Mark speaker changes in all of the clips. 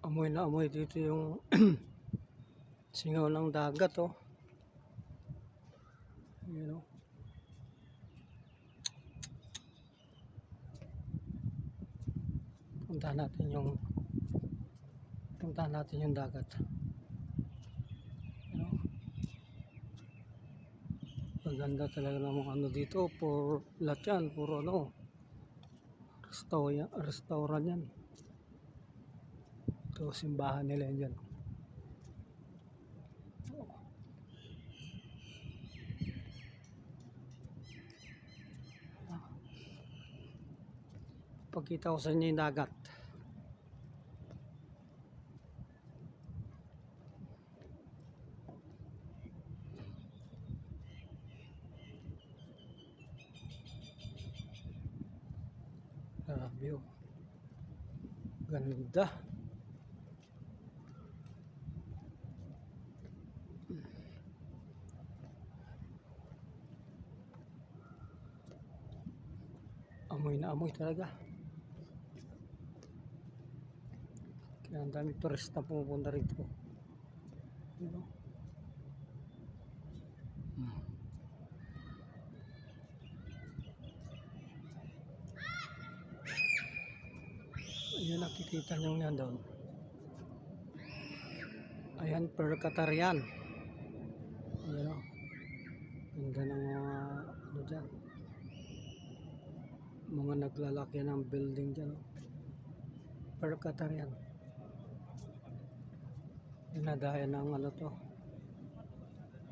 Speaker 1: Amoy na amoy dito yung singaw ng dagat, oh. Yun, oh. Puntahan natin yung dagat. Yun, oh. Maganda talaga ng mga ano dito, for lahat yan, puro ano, restaurant yan. Ito, simbahan nila yan. Pagkita ko sa inyo yung dagat. Grabe, oh. Ganda. Amoy na amoy talaga. Kaya ang daming turista pumupunta rito. You know? Ayan, nakikita nyo nga doon. Ayan, Percatarian. Ayan, o. Ganda ng mga ano dyan. Mga naglalaki ng building dyan, o. Percatarian. Dinadayan ng ano to,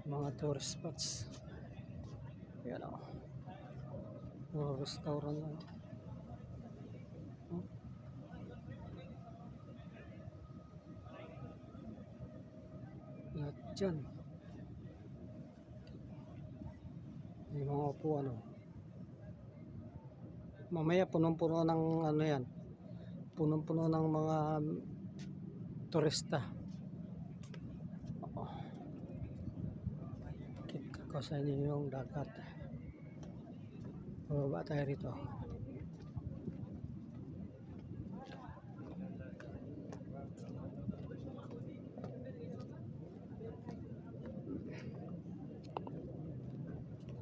Speaker 1: mga tourist spots. Ayan, o. Mga restaurant, o. Lahat dyan. May mga upuan, o. Mamaya punong-puno ng ano yan, punong-puno ng mga turista. Kita ko sa inyo yung dagat. Bababa tayo rito.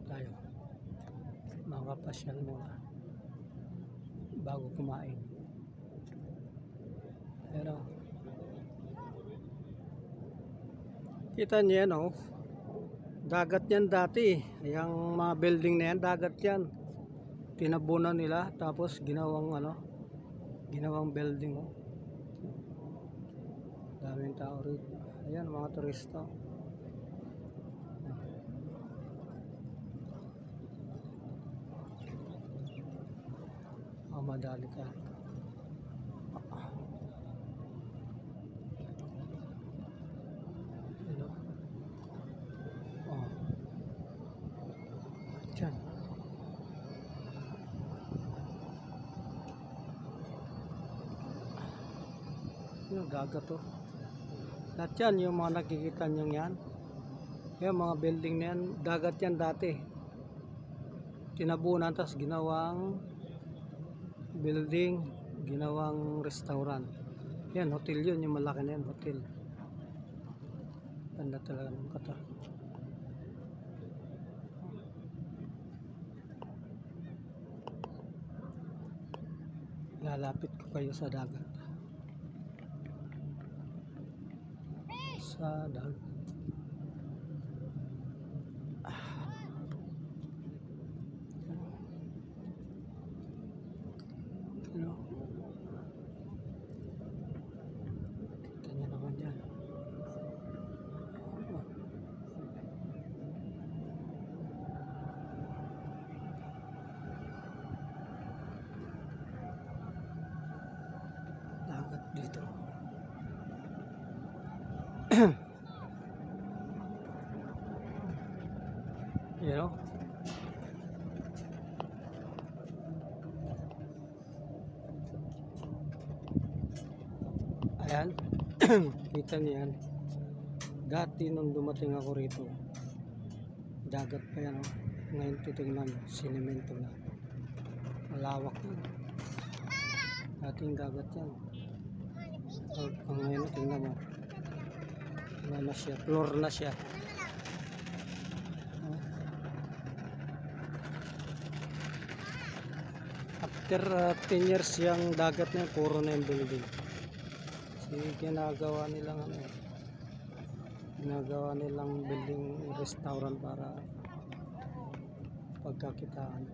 Speaker 1: Tayo makapasyal muna bago kumain. Pero kita niyo yan, oh. Dagat yan dati. Yung mga building na yan, dagat yan. Tinabunan nila tapos ginawang ano, ginawang building, oh. Daming tao rito. Ayan, mga turista. Madali ka. Hello. Oh. Diyan. Yung dagat, to. Lahat yan, yung mga nakikita nyo yan. Yung mga building na yan, dagat yan dati. Tinabunan, tapos ginawang building, ginawang restaurant. Yan, hotel yun, yung malaki na yan, hotel. Ganda talaga ng Qatar. Lalapit ko kayo sa dagat. Sa dagat. Ano? Kita nyo naman yan. Dagat dito. You know? Ayan. Kita niyo yan. Dati nung dumating ako rito, dagat pa yan. Oh. Ngayon titignan, sinemento na. Malawak na. Dating dagat yan. Ang ngayon, tingnan mo. Wala na siya. Floor na siya. After 10 years yung dagat na yun, puro na yung building. Kasi ginagawa nilang ano eh. Ginagawa nilang building restaurant para pagkakitaan.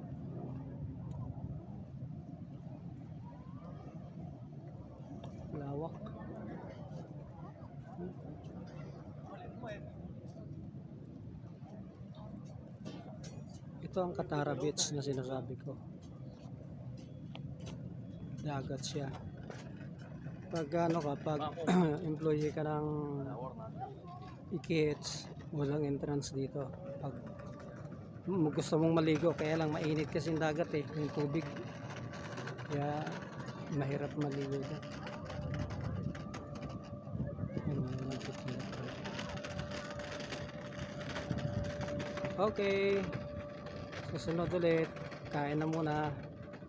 Speaker 1: Lawak. Ito ang Katara Beach na sinasabi ko. Dagat siya. Pag ano ka, pag employee ka ng IKETS, walang entrance dito. Pag gusto mong maligo, kaya lang mainit kasi yung dagat eh, yung tubig. Kaya mahirap maligo dyan. Okay. Susunod ulit. Kain na muna.